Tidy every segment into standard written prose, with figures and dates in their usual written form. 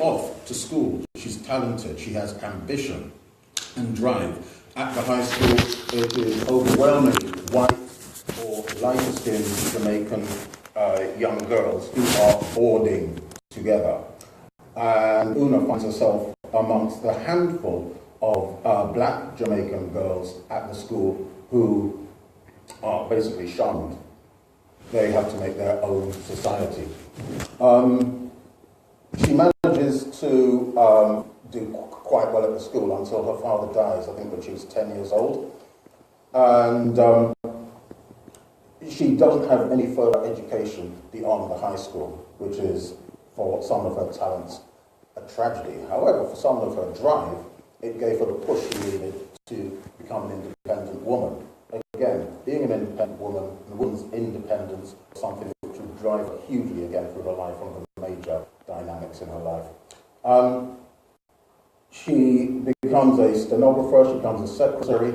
off to school. She's talented, she has ambition and drive. At the high school, it is overwhelmingly white or lighter-skinned Jamaican young girls who are boarding together. And Una finds herself amongst the handful of black Jamaican girls at the school who are basically shunned. They have to make their own society. She manages to do quite well at the school until her father dies, I think when she was 10 years old. And she doesn't have any further education beyond the high school, which is, for some of her talents, a tragedy. However, for some of her drive, it gave her the push she needed to become an independent woman. Again, being an independent woman, and a woman's independence, is something which would drive her hugely again through her life, one of the major dynamics in her life. She becomes a stenographer, she becomes a secretary,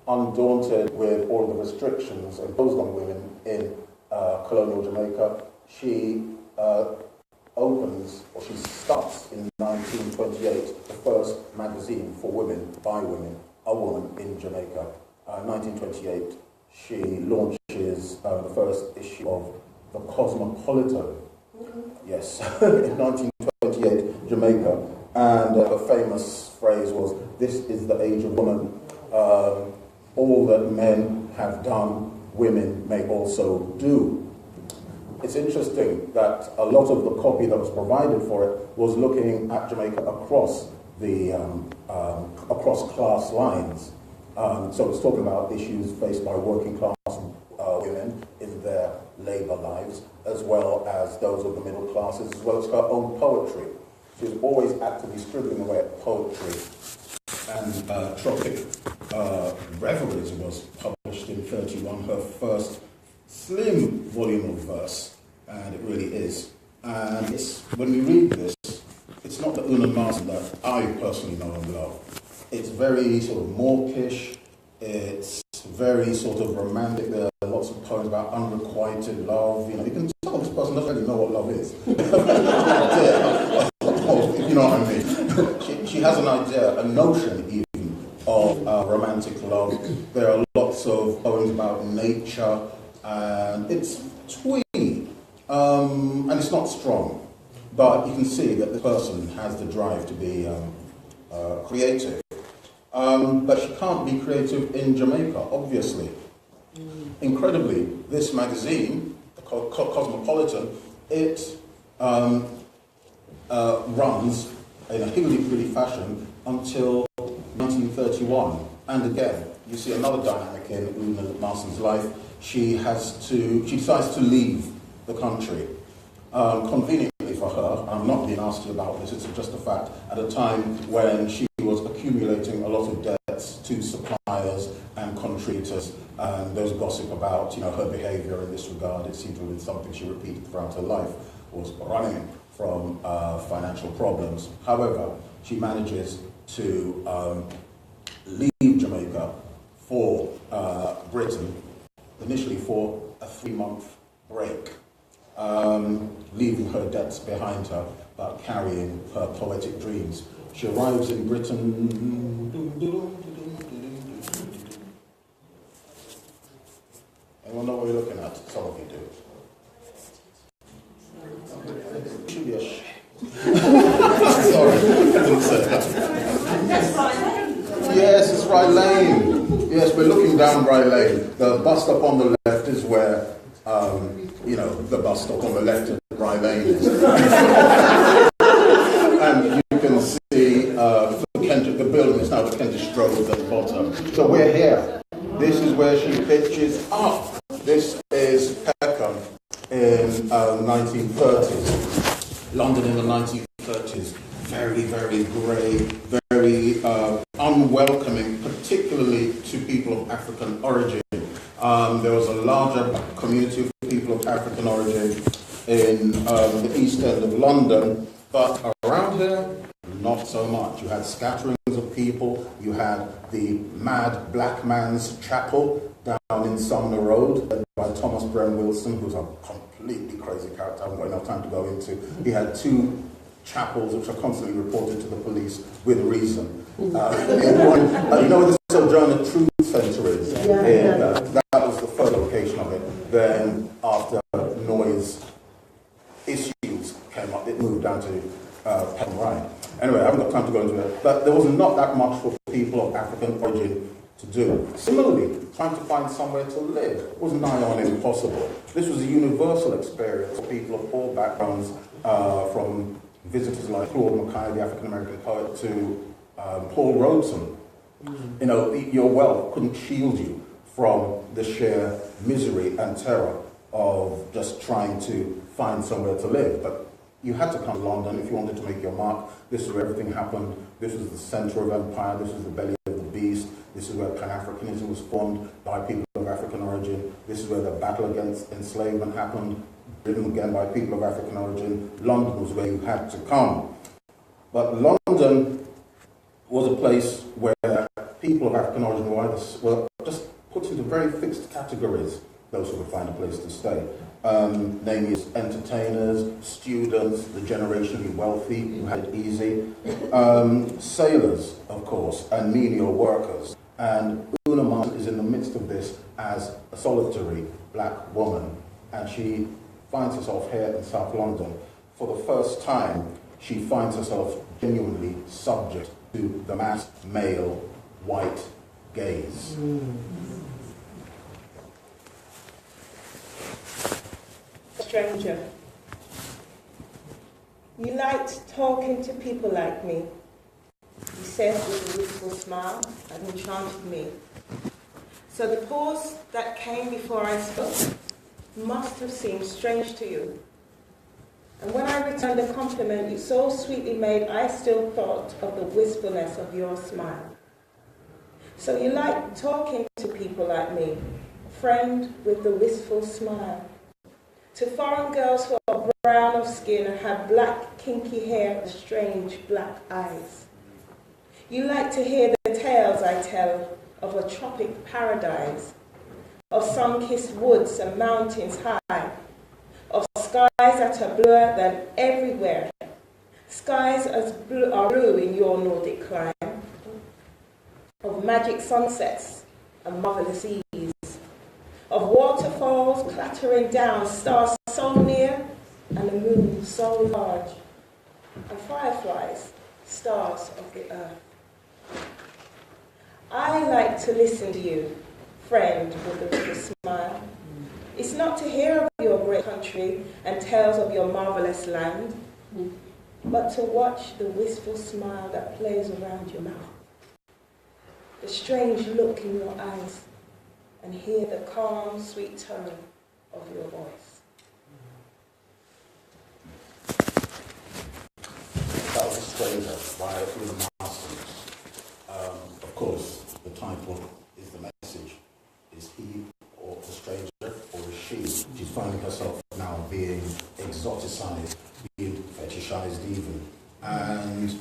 undaunted with all the restrictions imposed on women in colonial Jamaica. She she starts in 1928 the first magazine for women, by women, a woman in Jamaica. 1928, she launches the first issue of the Cosmopolitan. Yes, in 1928, Jamaica. And a famous phrase was, "This is the age of woman. All that men have done, women may also do." It's interesting that a lot of the copy that was provided for it was looking at Jamaica across the across class lines. So it's talking about issues faced by working class women in their labour lives, as well as those of the middle classes, as well as her own poetry. She was always actively scribbling away at poetry. And Tropic Reveries was published in 1931, her first slim volume of verse, and it really is. And when we read this, it's not the Una Marson that I personally know and love. It's very sort of mawkish, it's very sort of romantic. There are lots of poems about unrequited love. You know, you can tell this person doesn't really know what love is. You know what I mean? She has an idea, a notion even, of romantic love. There are lots of poems about nature, and it's twee, and it's not strong. But you can see that the person has the drive to be creative. But she can't be creative in Jamaica, obviously. Incredibly, this magazine, the Cosmopolitan, it runs in a higgledy-piggledy fashion until 1931. And again, you see another dynamic in Una Marson's life. She decides to leave the country. Conveniently for her, I'm not being nasty about this, it's just a fact, at a time when she was accumulating a lot of debts to suppliers and contributors, and there was gossip about her behaviour in this regard. It seemed to have been something she repeated throughout her life, was running from financial problems. However, she manages to leave Jamaica for Britain, initially for a 3-month break, leaving her debts behind her, but carrying her poetic dreams. She arrives in Britain. Anyone know what you're looking at? Some of you do. Should be a shame. Sorry, I didn't say that. Yes, it's Rye Lane. Yes, we're looking down Rye Lane. The bus stop on the left is where, the bus stop on the left of Rye Lane is. And you can see the building is now the Kentish Road at the bottom. So we're here. This is where she pitches up. This is Peckham in 1930s. London in the 1930s. Very, very grey, very unwelcoming, particularly to people of African origin. There was a larger community of people of African origin in the East End of London, but around here, not so much. You had scatterings of people. You had the Mad Black Man's Chapel down in Sumner Road, led by Thomas Brem Wilson, who's a completely crazy character I haven't got enough time to go into. He had two chapels which are constantly reported to the police with reason. You know where the Sojourner Truth Centre is? That was the first location of it. Then after noise issues came up, it moved down to Peckham Library. Anyway, I haven't got time to go into it, but there was not that much for people of African origin to do. Similarly, trying to find somewhere to live was nigh on impossible. This was a universal experience for people of all backgrounds, from visitors like Claude Mackay, the African-American poet, to Paul Robeson. You know, your wealth couldn't shield you from the sheer misery and terror of just trying to find somewhere to live. But you had to come to London if you wanted to make your mark. This is where everything happened. This was the centre of empire. This was the belly of the beast. This is where Pan-Africanism was formed by people of African origin. This is where the battle against enslavement happened, driven again by people of African origin. London was where you had to come. But London was a place where people of African origin were just put into very fixed categories, those who would find a place to stay. Namely, entertainers, students, the generationally wealthy who had it easy, sailors, of course, and menial workers. And Una Marson is in the midst of this as a solitary black woman, and she finds herself here in South London. For the first time, she finds herself genuinely subject to the mass male white gaze. Stranger. You liked talking to people like me. You said with a wistful smile and enchanted me. So the pause that came before I spoke must have seemed strange to you. And when I returned the compliment you so sweetly made, I still thought of the wistfulness of your smile. So you liked talking to people like me, friend with the wistful smile. To foreign girls who are brown of skin and have black kinky hair and strange black eyes. You like to hear the tales I tell of a tropic paradise, of sun-kissed woods and mountains high, of skies that are bluer than everywhere, skies as blue are blue in your Nordic clime, of magic sunsets and marvelous ease, of waterfalls clattering down, stars so near and the moon so large, and fireflies, stars of the earth. I like to listen to you, friend with a little smile. It's not to hear of your great country and tales of your marvelous land, but to watch the wistful smile that plays around your mouth, the strange look in your eyes, and hear the calm, sweet tone of your voice. That was A Stranger by Una Marson. Of course, the title is the message. Is he or a stranger, or is she? She's finding herself now being exoticized, being fetishized even. And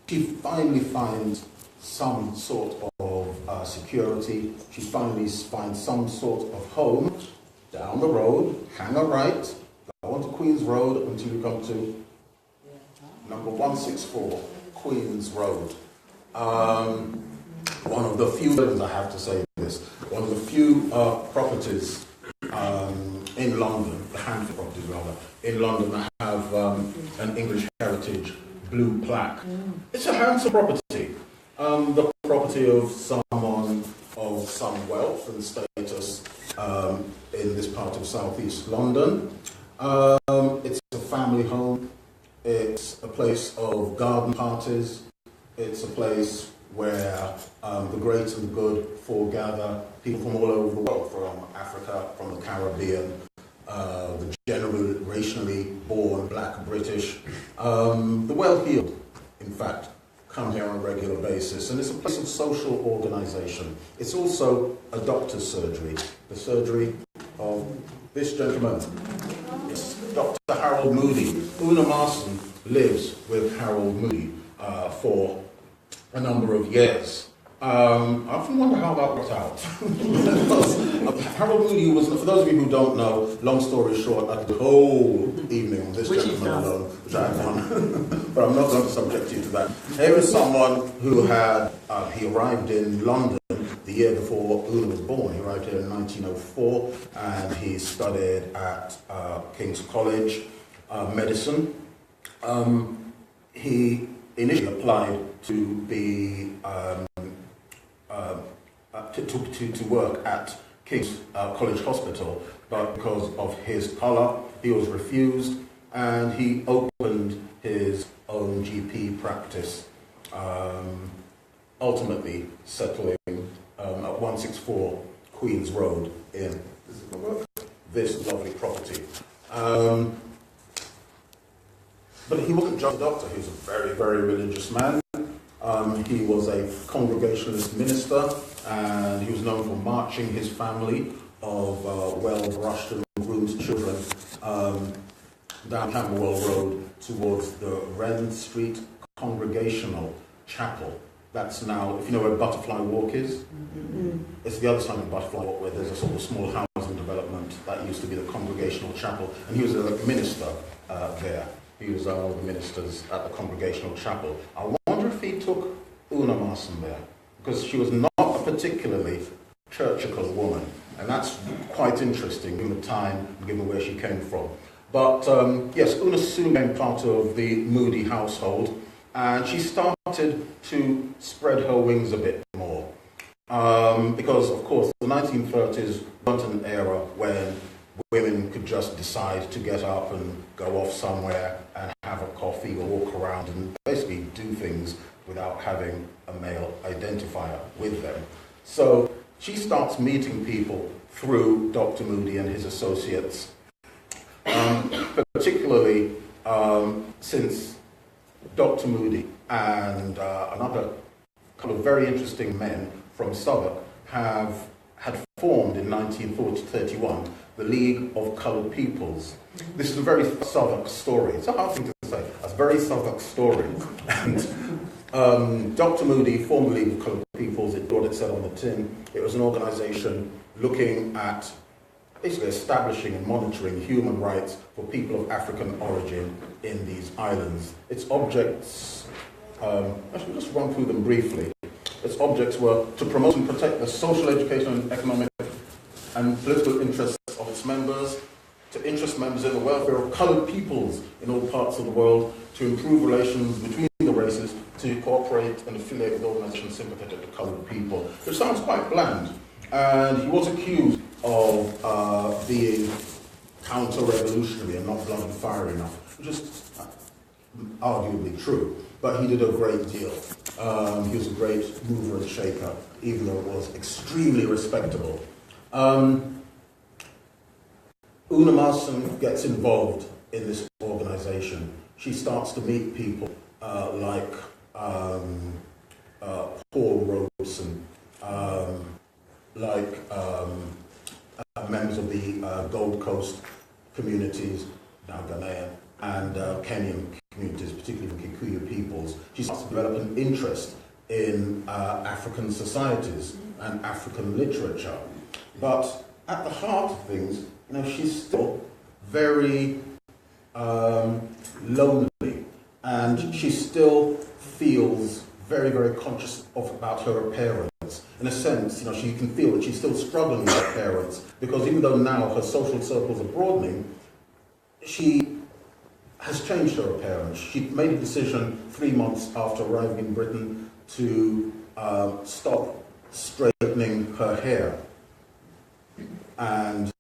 she finally finds some sort of security. She finally finds some sort of home down the road, hang a right, go on to Queen's Road until you come to number 164, Queen's Road. One of the few, I have to say this, one of the few properties in London, the handful of properties rather, in London that have an English heritage blue plaque. It's a handsome property. The property of someone of some wealth and status in this part of southeast London. It's a family home. It's a place of garden parties. It's a place where the great and the good foregather, people from all over the world, from Africa, from the Caribbean, the generationally born black British, the well-heeled, in fact, come here on a regular basis. And it's a place of social organisation. It's also a doctor's surgery, the surgery of this gentleman. It's Dr. Harold Moody. Una Marson lives with Harold Moody for a number of years. I often wonder how that worked out. Because Harold Moody was, for those of you who don't know, long story short, I could the whole evening on this gentleman alone, which I have done. But I'm not going to subject you to that. Here is someone who had, he arrived in London the year before Una was born. He arrived here in 1904, and he studied at King's College, medicine. He initially applied to be to work at King's College Hospital, but because of his colour, he was refused, and he opened his own GP practice, ultimately settling at 164 Queen's Road in this lovely property. But he wasn't just a doctor, he was a very, very religious man. He was a Congregationalist minister, and he was known for marching his family of well-brushed and groomed children down Camberwell Road towards the Wren Street Congregational Chapel. That's now, if you know where Butterfly Walk is, it's the other side of Butterfly Walk where there's a sort of small housing development that used to be the Congregational Chapel, and he was a minister there. He was one of the ministers at the Congregational Chapel. I wonder if he took Una Marson there, because she was not a particularly churchical woman, and that's quite interesting given the time, given where she came from. But yes, Una soon became part of the Moody household, and she started to spread her wings a bit more. Because, of course, the 1930s weren't an era when women could just decide to get up and go off somewhere and have a coffee or walk around and basically do things without having a male identifier with them. So she starts meeting people through Dr. Moody and his associates, particularly since Dr. Moody and another couple of very interesting men from Southwark had formed in 1931 the League of Coloured Peoples. This is a very Southwark story. It's a hard thing to say. It's a very Southwark story. And Dr. Moody formed the League of Coloured Peoples. It brought itself on the tin. It was an organisation looking at basically establishing and monitoring human rights for people of African origin in these islands. Its objects, I should just run through them briefly. Its objects were to promote and protect the social, educational, and economic and political interests of its members, to interest members in the welfare of coloured peoples in all parts of the world, to improve relations between the races, to cooperate and affiliate with organisations sympathetic to coloured people. Which sounds quite bland. And he was accused of being counter-revolutionary and not blood and fire enough, which is arguably true. But he did a great deal. He was a great mover and shaker, even though it was extremely respectable. Una Marson gets involved in this organisation. She starts to meet people like Paul Robeson, like members of the Gold Coast communities, now Ghanaian, and Kenyan communities, particularly the Kikuyu peoples. She starts to develop an interest in African societies and African literature. But at the heart of things, you know, she's still very lonely, and she still feels very, very conscious about her appearance. In a sense, you know, she can feel that she's still struggling with her appearance, because even though now her social circles are broadening, she has changed her appearance. She made a decision 3 months after arriving in Britain to stop straightening her hair. And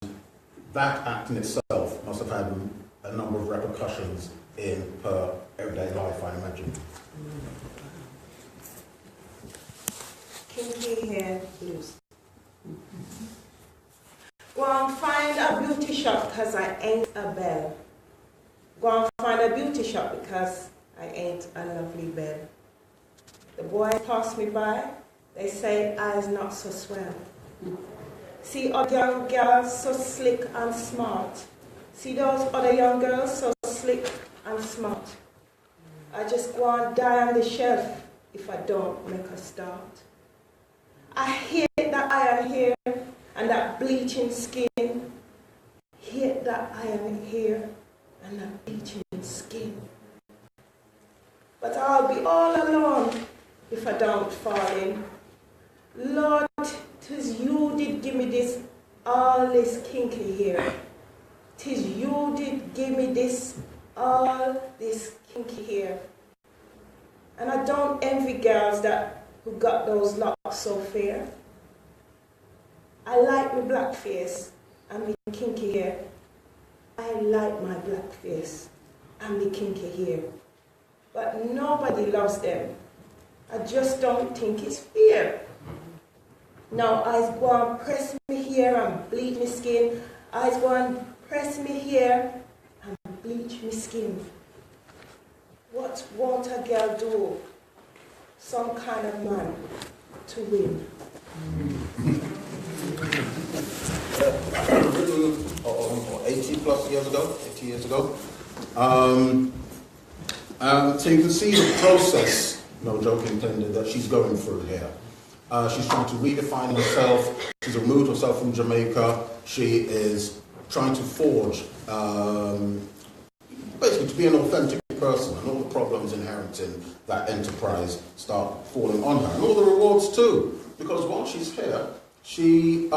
that act in itself must have had a number of repercussions in her everyday life, I imagine. Kinky hair blues. Go and find a beauty shop because I ain't a belle. Go and find a beauty shop because I ain't a lovely belle. The boys pass me by, they say I's not so swell. See other young girls so slick and smart. See those other young girls so slick and smart. I just go and die on the shelf if I don't make a start. I hate that iron hair and that bleaching skin. Hate that iron hair and that bleaching skin. But I'll be all alone if I don't fall in. Lord, 'tis you did give me this, all this kinky hair. 'Tis you did give me this, all this kinky hair. And I don't envy girls who got those locks so fair. I like my black face and my kinky hair. I like my black face and my kinky hair. But nobody loves them. I just don't think it's fair. Now I go and press me hair and bleach my skin. I go and press me hair and bleach my skin. What won't a girl do? Some kind of man to win. Written 80 plus years ago, 80 years ago. So you can see the process, no joke intended, that she's going through here. She's trying to redefine herself. She's removed herself from Jamaica. She is trying to forge, basically to be an authentic person, and all the problems inherent in that enterprise start falling on her, and all the rewards too, because while she's here, she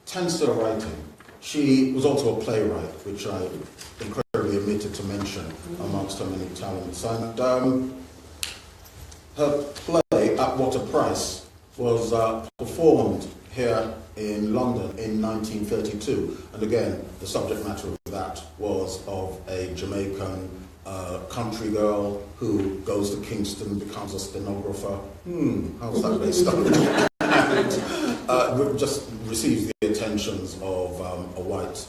tends to writing. She was also a playwright, which I incredibly omitted to mention amongst her many talents. And her play, At What a Price, was performed here in London in 1932. And again, the subject matter of that was of a Jamaican country girl who goes to Kingston, becomes a stenographer. How's that based on? And just receives the attentions of a white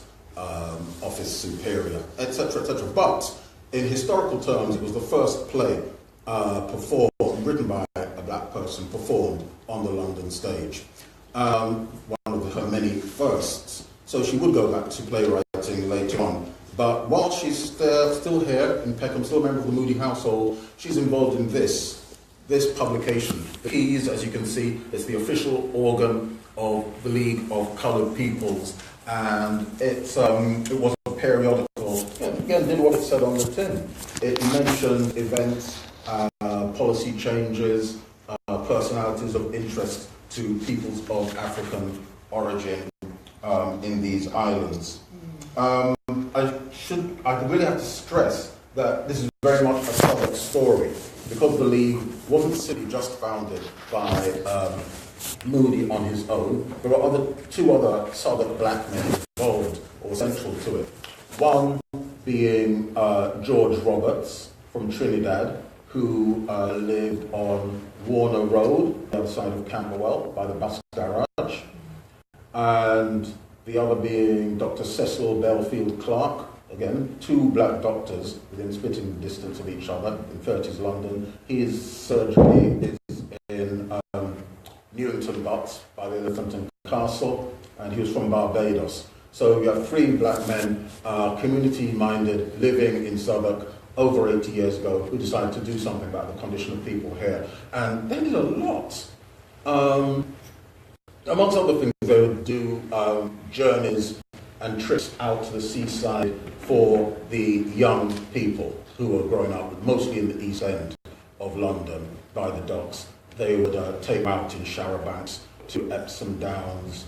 office superior, etc., etc. But in historical terms, it was the first play performed, written by a black person, performed on the London stage. One of her many firsts. So she would go back to playwriting later on. But while she's still here in Peckham, still a member of the Moody household, she's involved in this publication. The Keys, as you can see, is the official organ of the League of Coloured Peoples, and it was a periodical. Again, did what it said on the tin. It mentioned events, policy changes, personalities of interest to peoples of African origin in these islands. I really have to stress that this is very much a Southwark story, because the League wasn't simply just founded by Moody on his own. There were two other Southwark black men involved or central to it. One being George Roberts from Trinidad, who lived on Warner Road, the other side of Camberwell, by the bus garage. And the other being Dr. Cecil Belfield Clark, again, two black doctors within spitting distance of each other in 30s London. His surgery is in Newington Butts by the Elephant and Castle, and he was from Barbados. So you have three black men, community-minded, living in Southwark over 80 years ago, who decided to do something about the condition of people here. And they did a lot. Amongst other things, they would do journeys and trips out to the seaside for the young people who were growing up, mostly in the East End of London, by the docks. They would take them out in Sharrowbanks to Epsom Downs,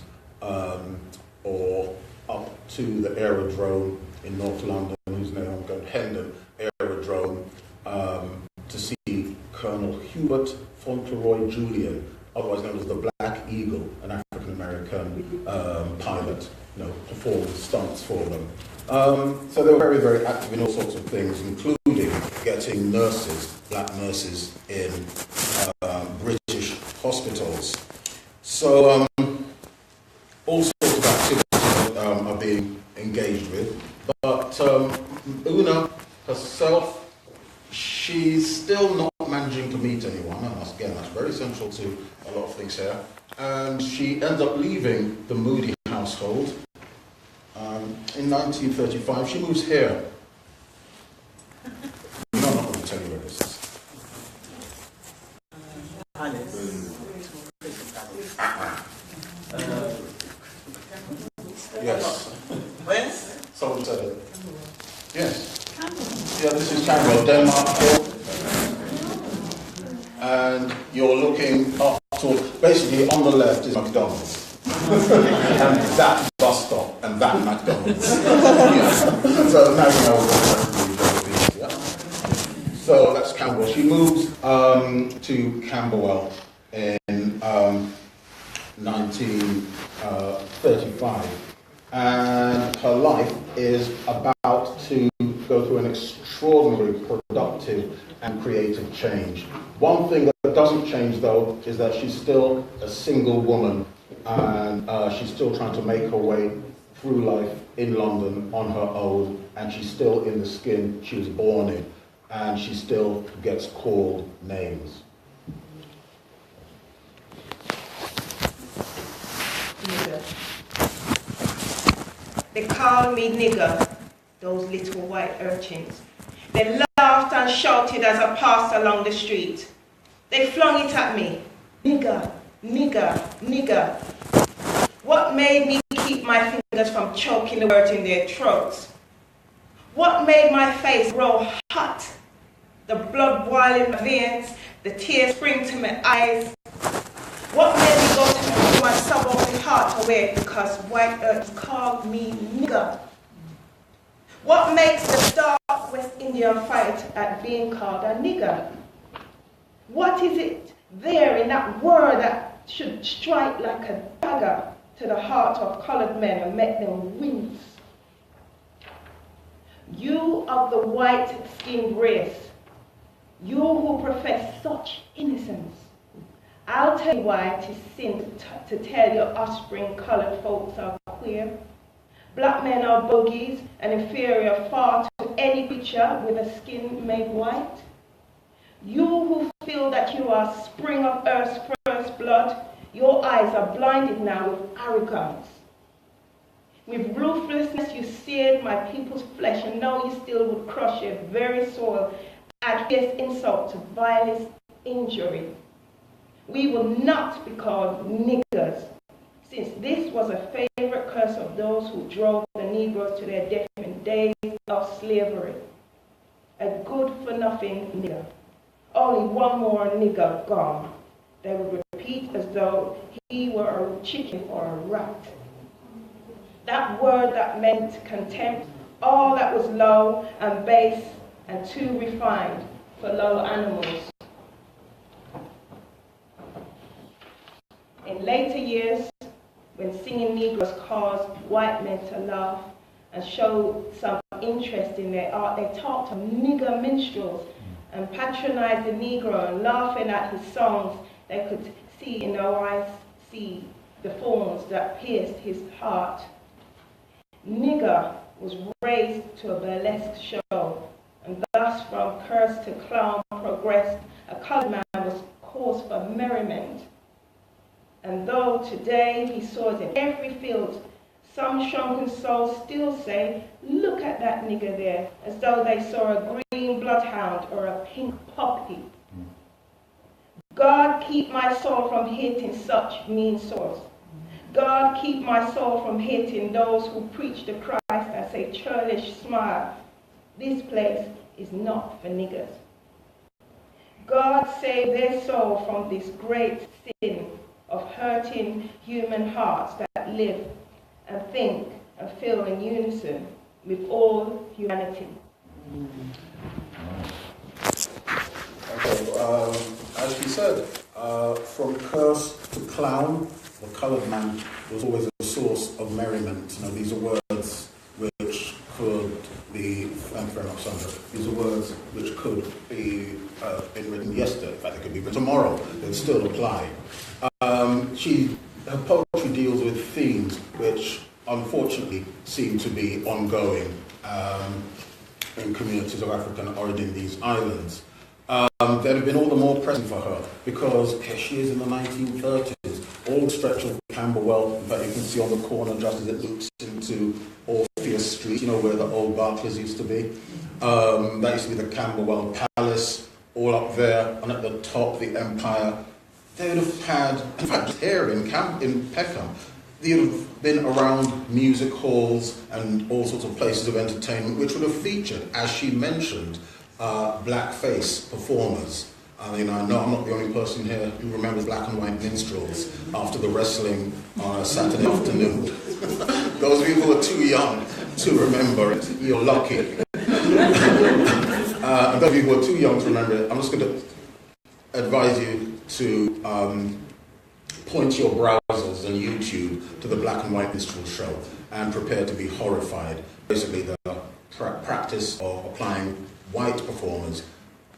or up to the aerodrome in North London, whose name I'm going, Hendon Aerodrome, to see Colonel Hubert Fauntleroy Julian, otherwise known as the Black Eagle, an African-American pilot, performed stunts for them. So they were very, very active in all sorts of things, including getting nurses, black nurses, in British hospitals. So all sorts of activities are being engaged with. But Una herself, she's still not managing to meet anyone, and again, that's very central to a lot of things here. And she ends up leaving the Moody household. In 1935, she moves here. No, I'm not going to tell you where this is. the left is McDonald's. And that bus stop and that McDonald's. Yeah. So now you know what yeah. So that's Camberwell. She moves to Camberwell in 1935. And her life is about to go through an extraordinarily productive and creative change. One thing that doesn't change, though, is that she's still a single woman, and she's still trying to make her way through life in London on her own, and she's still in the skin she was born in, and she still gets called names. They called me nigger, those little white urchins. They laughed and shouted as I passed along the street. They flung it at me. Nigger, nigger, nigger. What made me keep my fingers from choking the words in their throats? What made my face grow hot? The blood boil in my veins, the tears spring to my eyes. What made me go to my suburban heart away because white earth called me nigger? What makes the dark West Indian fight at being called a nigger? What is it there in that word that should strike like a dagger to the heart of colored men and make them wince? You of the white-skinned race, you who profess such innocence, I'll tell you why it is sin to tell your offspring colored folks are queer. Black men are bogies and inferior far to any creature with a skin made white. You who feel that you are spring of earth's first blood, your eyes are blinded now with arrogance. With ruthlessness you seared my people's flesh, and now you still would crush your very soul, add fierce insult to vilest injury. We will not be called niggers, since this was a favorite curse of those who drove the Negroes to their death in days of slavery. A good-for-nothing nigger. Only one more nigger gone. They would repeat as though he were a chicken or a rat. That word that meant contempt, all that was low and base and too refined for low animals. In later years, when singing Negroes caused white men to laugh and show some interest in their art, they talked of nigger minstrels and patronized the Negro, and laughing at his songs, they could see in their eyes the thorns that pierced his heart. Nigger was raised to a burlesque show, and thus from curse to clown progressed. A colored man was cause for merriment. And though today he soars in every field, some shrunken souls still say, look at that nigger there, as though they saw a green bloodhound or a pink poppy. God keep my soul from hitting such mean souls. God keep my soul from hitting those who preach the Christ as a churlish smile. This place is not for niggers. God save their soul from this great sin of hurting human hearts that live and think and feel in unison with all humanity. Okay, as she said, from curse to clown, the coloured man was always a source of merriment. You know, these are words which could be, thank you very much, Sandra, these are words which could be been written yesterday, in fact they could be written tomorrow, they'd still apply. Her poetry deals with themes which unfortunately seem to be ongoing in communities of African origin in these islands. That have been all the more present for her because here she is in the 1930s, all the stretch of Camberwell, in fact you can see on the corner just as it looks into Orpheus Street, you know where the old Barclays used to be. That used to be the Camberwell Palace, all up there, and at the top the Empire. They would have had, in fact here in Peckham, they would have been around music halls and all sorts of places of entertainment which would have featured, as she mentioned, blackface performers. I mean, I know I'm not the only person here who remembers black and white minstrels after the wrestling on a Saturday afternoon. Those of you who are too young to remember it, you're lucky. And those of you who are too young to remember it, I'm just going to advise you to point your browsers and YouTube to the Black and White Minstrel Show and prepare to be horrified. Basically, the practice of applying white performers,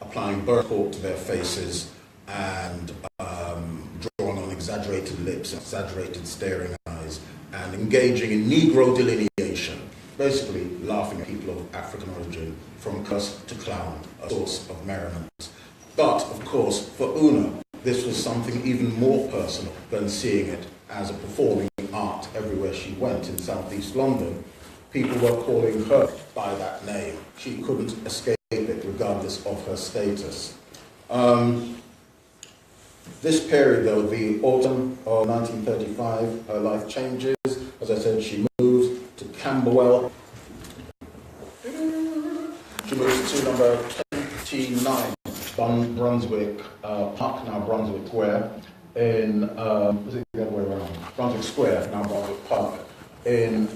applying burnt cork to their faces, and drawing on exaggerated lips, exaggerated staring eyes, and engaging in Negro delineation, basically laughing at people of African origin from curse to clown, a source of merriment. But, of course, for Una, this was something even more personal than seeing it as a performing art everywhere she went in southeast London. People were calling her by that name. She couldn't escape it regardless of her status. This period, though, the autumn of 1935, her life changes. As I said, she moves to Camberwell. She moves to number 29, Brunswick Park, now Brunswick Square, in, was it the other way around? Brunswick Square, now Brunswick Park, in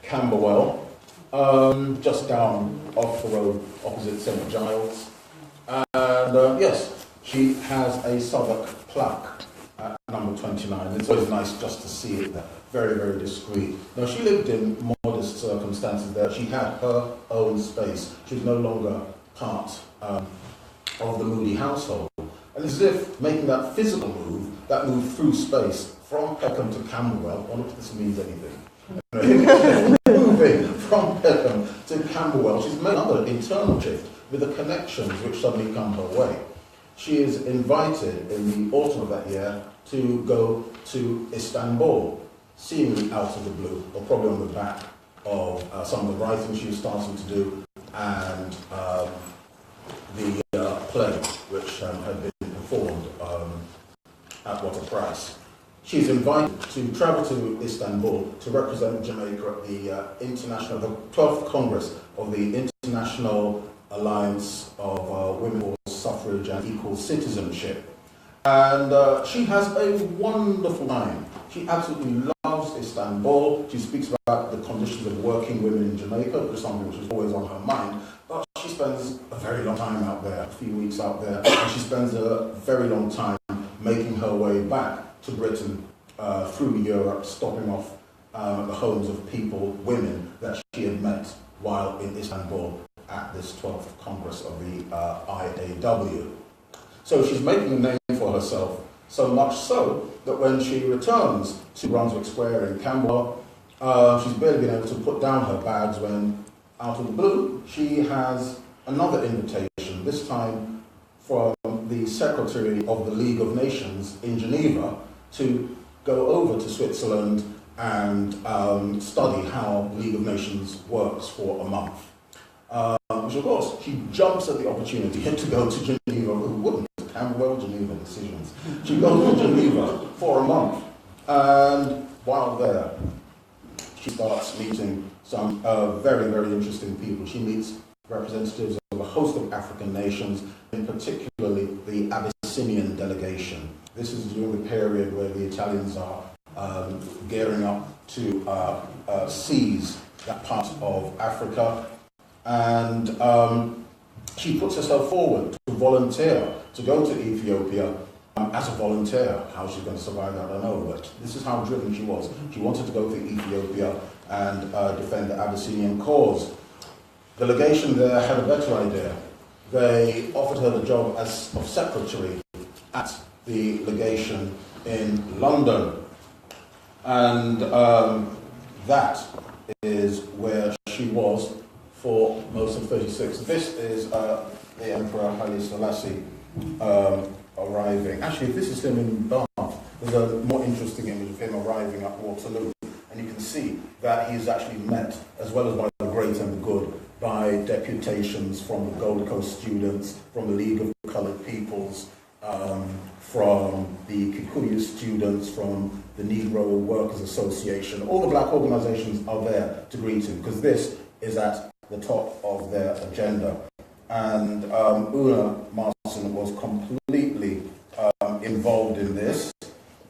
Camberwell, just down off the road opposite St Giles. And yes, she has a Southwark plaque at number 29. It's always nice just to see it there. Very, very discreet. Now, she lived in modest circumstances there. She had her own space. She was no longer part of the Moody household. And as if making that physical move, that move through space from Peckham to Camberwell, I wonder if this means anything. Moving from Peckham to Camberwell, she's made another internal shift with the connections which suddenly come her way. She is invited in the autumn of that year to go to Istanbul, seemingly out of the blue, or probably on the back of some of the writing she was starting to do, and the play which had been performed at what a price. She's invited to travel to Istanbul to represent Jamaica at the the 12th Congress of the International Alliance of Women for Suffrage and Equal Citizenship. And she has a wonderful time. She absolutely loves Istanbul. She speaks about the conditions of working women in Jamaica, which is something which is always on her mind. But she spends a very long time out there, a few weeks out there, and she spends a very long time making her way back to Britain, through Europe, stopping off at the homes of people, women, that she had met while in Istanbul at this 12th Congress of the IAW. So she's making a name for herself, so much so that when she returns to Brunswick Square in Camberwell, she's barely been able to put down her bags when, out of the blue, she has another invitation, this time from the Secretary of the League of Nations in Geneva, to go over to Switzerland and study how the League of Nations works for a month. Which, of course, she jumps at the opportunity to go to Geneva. Who wouldn't? Camberwell, Geneva decisions. She goes to Geneva for a month, and while there, she starts meeting some very, very interesting people. She meets representatives of a host of African nations, in particularly the Abyssinian delegation. This is during the period where the Italians are gearing up to seize that part of Africa. And she puts herself forward to volunteer to go to Ethiopia as a volunteer. How she's going to survive, I don't know, but this is how driven she was. She wanted to go to Ethiopia and defend the Abyssinian cause. The delegation there had a better idea. They offered her the job of secretary at the legation in London. And that is where she was for most of 36. This is the Emperor Haile Selassie arriving. Actually, this is him in Bath. There's a more interesting image of him arriving at Waterloo. And you can see that he's actually met, as well as by the great and the good, by deputations from the Gold Coast students, from the League of Coloured Peoples, from the Kikuyu students, from the Negro Workers Association. All the black organizations are there to greet him, because this is at the top of their agenda. And Una Marson Marson was completely involved in this.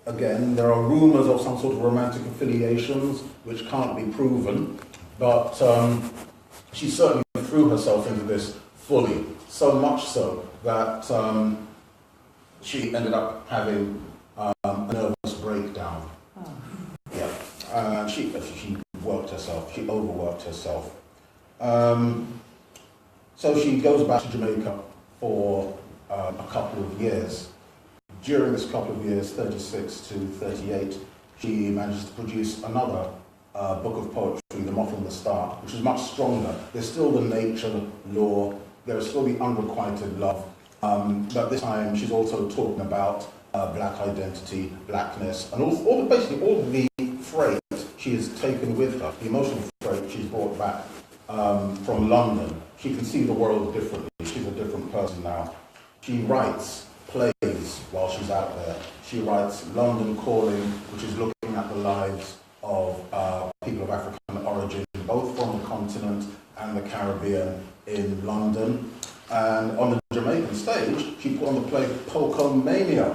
Again, there are rumours of some sort of romantic affiliations which can't be proven, but she certainly threw herself into this fully, so much so that she ended up having a nervous breakdown. Oh. Yeah, she worked herself, she overworked herself. So she goes back to Jamaica for a couple of years. During this couple of years, 36 to 38, she managed to produce another book of poetry, The Moth and the Star, which is much stronger. There's still the nature law, there's still the unrequited love, but this time she's also talking about black identity, blackness, and basically all the freight she has taken with her, the emotional freight she's brought back from London. She can see the world differently. She's a different person now. She writes plays while she's out there. She writes London Calling, which is looking at the lives of people of African origin, both from the continent and the Caribbean in London. And on the Jamaican stage, she put on the play Pocomania,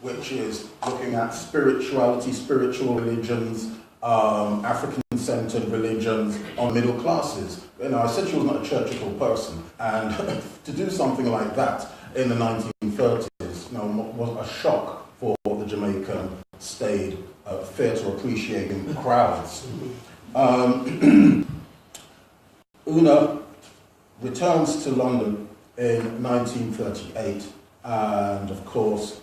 which is looking at spirituality, spiritual religions, African-centered religions on middle classes. You know, I said she was not a churchical person, and to do something like that in the 1930s, you know, was a shock for the Jamaican staid theatre appreciating crowds. Una returns to London in 1938, and of course,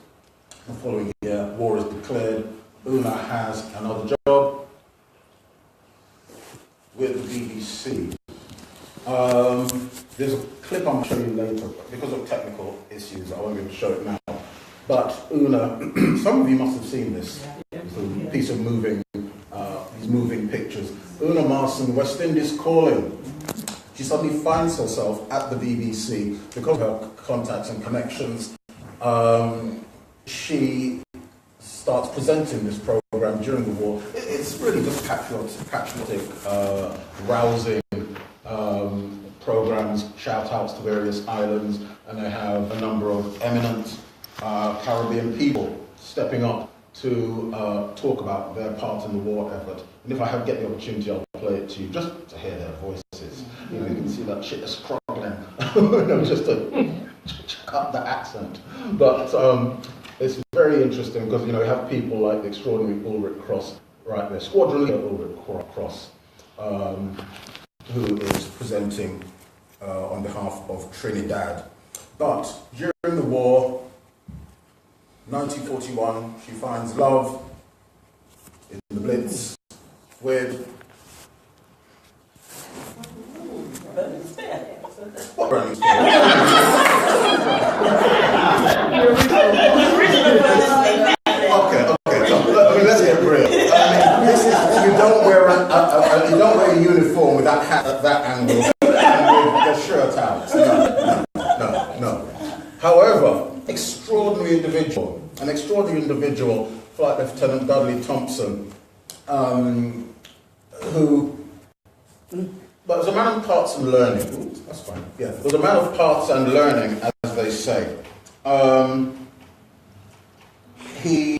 the following year, war is declared. Una has another job with the BBC. There's a clip I'm going to show you later, but because of technical issues, I won't be able to show it now. But Una, some of you must have seen this, piece of these moving pictures. Una Marson, West Indies Calling. She suddenly finds herself at the BBC because of her contacts and connections. She starts presenting this program during the war. It's really just patriotic, rousing programs, shout-outs to various islands, and they have a number of eminent Caribbean people stepping up to talk about their part in the war effort. And if I get the opportunity, I'll play it to you, just to hear their voices. You know, you can see that shit is struggling, you know, just to cut the accent. But it's very interesting because, you know, we have people like the extraordinary Ulrich Cross right there, Squadron Leader Ulrich Cross, who is presenting on behalf of Trinidad. But during the war, 1941, she finds love in the Blitz with... What Burning Spear? Okay, so let's get real. This is, you don't wear a uniform with that hat at that angle and with the shirt out. No. However, an extraordinary individual, Flight Lieutenant Dudley Thompson, who was a man of parts and learning. Ooh, that's fine. Yeah, was a man of parts and learning, as they say. He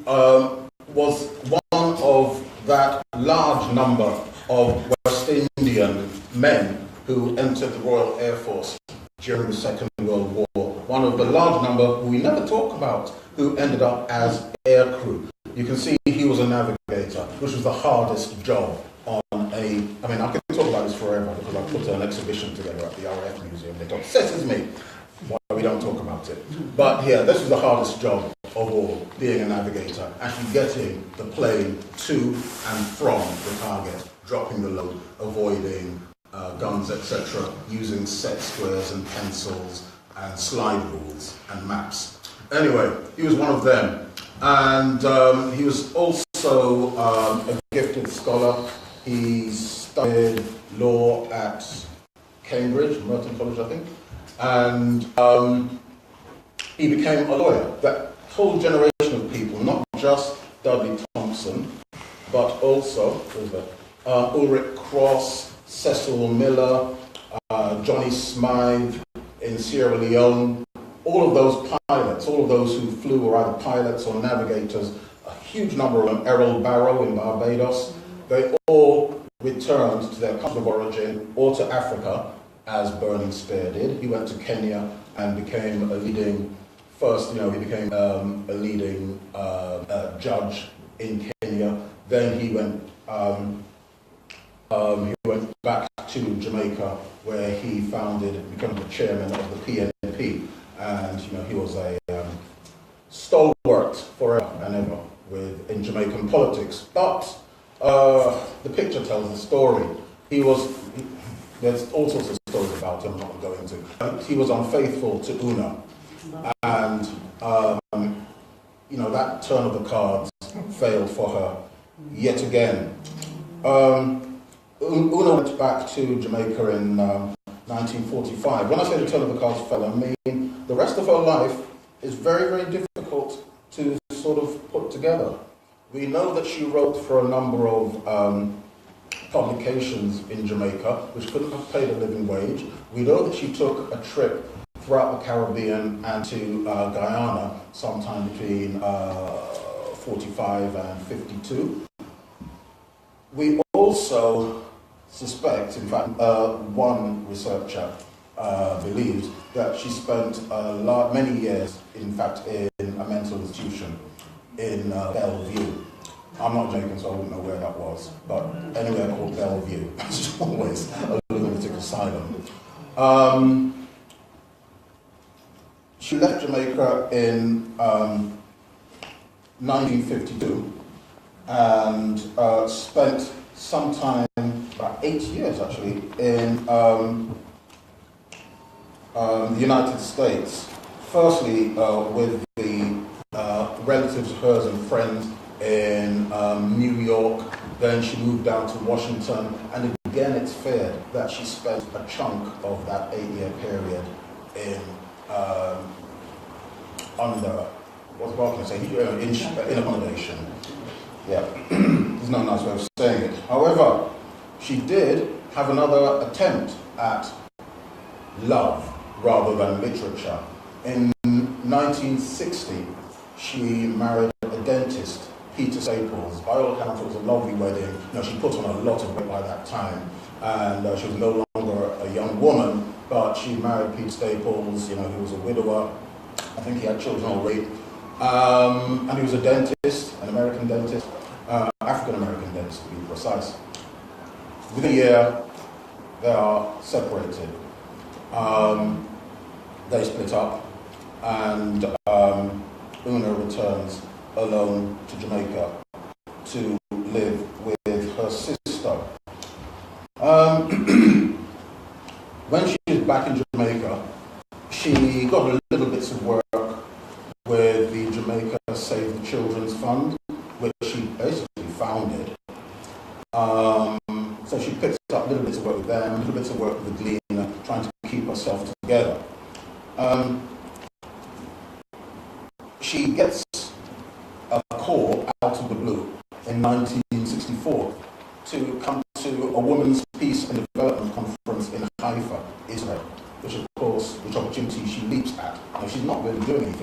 was one of that large number of West Indian men who entered the Royal Air Force during the Second World War. One of the large number who we never talk about, who ended up as air crew. You can see he was a navigator, which was the hardest job on a... I mean, I could talk about this forever because I put an exhibition together at the RAF Museum. It obsesses me why we don't talk about it. But here, this was the hardest job of all, being a navigator, actually getting the plane to and from the target, dropping the load, avoiding guns, etc., using set squares and pencils and slide rules and maps. Anyway, he was one of them. And he was also a gifted scholar. He studied law at Cambridge, Merton College, I think. And he became a lawyer. That whole generation of people, not just Dudley Thompson, but also Ulrich Cross, Cecil Miller, Johnny Smythe in Sierra Leone, all of those pilots, all of those who flew were either pilots or navigators, a huge number of them, Errol Barrow in Barbados, they all returned to their country of origin or to Africa, as Burning Spear did. He went to Kenya and became a leading, he became a leading judge in Kenya. Then he went back to Jamaica, where he became the chairman of the PNP, and he was a stalwart forever and ever in Jamaican politics. But the picture tells the story. There's all sorts of stories about him, I'm not going to. He was unfaithful to Una, and that turn of the cards failed for her yet again. Una went back to Jamaica in 1945. When I say the turn of the cards fell, I mean the rest of her life is very, very difficult to sort of put together. We know that she wrote for a number of publications in Jamaica, which couldn't have paid a living wage. We know that she took a trip throughout the Caribbean and to Guyana sometime between 45 and 52. We also suspect, in fact, one researcher believes that she spent many years, in fact, in a mental institution in Bellevue. I'm not Jamaican, so I wouldn't know where that was, but anywhere called Bellevue, which is always a lunatic asylum. She left Jamaica in 1952 and spent some time, about 8 years actually, in the United States. Firstly, with the relatives of hers and friends in New York. Then she moved down to Washington, and again it's feared that she spent a chunk of that 8-year period in in accommodation. Yeah, there's no nice way of saying it. However, she did have another attempt at love rather than literature. In 1960, she married a dentist, Peter Staples. By all accounts, it was a lovely wedding. She put on a lot of weight by that time, and she was no longer a young woman, but she married Peter Staples. He was a widower. I think he had children already. And he was a dentist, an American dentist, African-American dentist to be precise. Within a year, they are separated. They split up, and Una returns alone to Jamaica to live with her sister. When she was back in Jamaica, she got a little bits of work with the Jamaica Save the Children's Fund, which she basically founded. So she picks up little bits of work with them, little bits of work with Lena, trying to keep herself together. She gets a call out of the blue in 1964 to come to a Women's Peace and Development Conference in Haifa, Israel, which opportunity she leaps at. Now, she's not really doing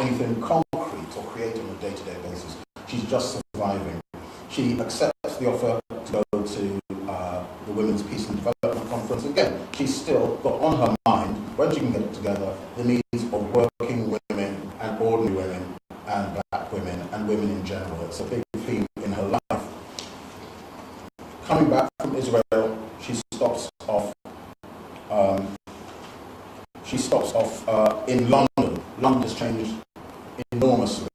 anything concrete or creative on a day-to-day basis. She's just surviving. She accepts the offer to go to the Women's Peace and Development Conference. Again, she's still got on her mind, when she can get it together, the needs of working women and ordinary women and black women and women in general. It's a big theme in her life. Coming back from Israel, she stops off in London. London has changed enormously.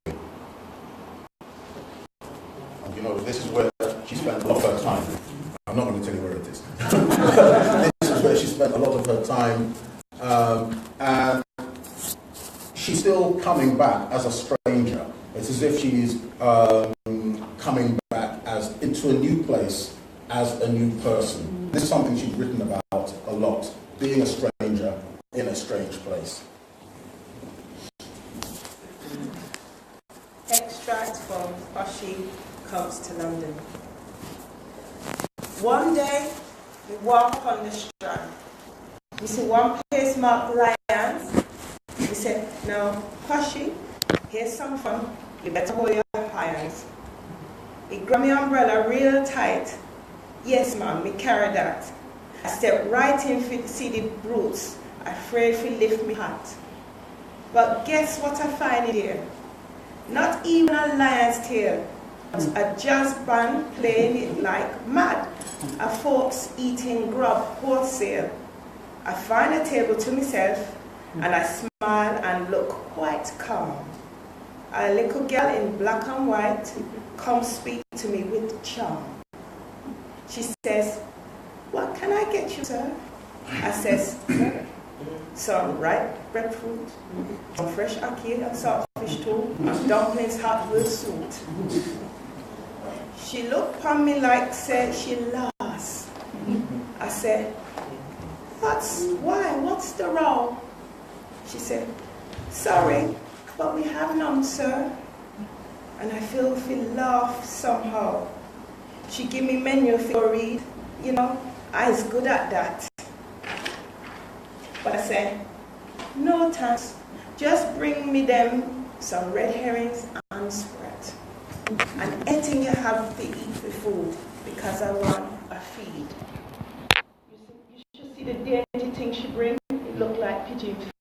And this is where she spent a lot of her time. I'm not going to tell you where it is. This is where she spent a lot of her time. And she's still coming back as a stranger. It's as if she's coming back into a new place as a new person. This is something she's written about a lot, being a stranger in a strange place. Extract from Hushie Comes to London. One day, we walk on the Strand. We see one place marked Lions. We Now, Kwasi, here's some fun. You better hold your hands. He grabbed my umbrella real tight. Yes, ma'am, me carry that. I stepped right in for see the brutes, afraid to lift me hat. But guess what I find here? Not even a lion's tail. A jazz band playing it like mad. A folks eating grub wholesale. I find a table to myself and I smile and look quite calm. A little girl in black and white comes speak to me with charm. She says, "What can I get you, sir?" I says, "Sir, some ripe breadfruit, some fresh ackee and saltfish too, and dumplings hot with suit." She looked upon me like said she lost. I said, what's the row?" She said, "Sorry, but we have none, sir." And I feel laugh somehow. She give me menu for read, you know, I's good at that. But I said, "No thanks, just bring me them some red herrings and spread. And anything you have to eat for food, because I want a feed." You should see the dainty thing she bring. It look like pigeon feed.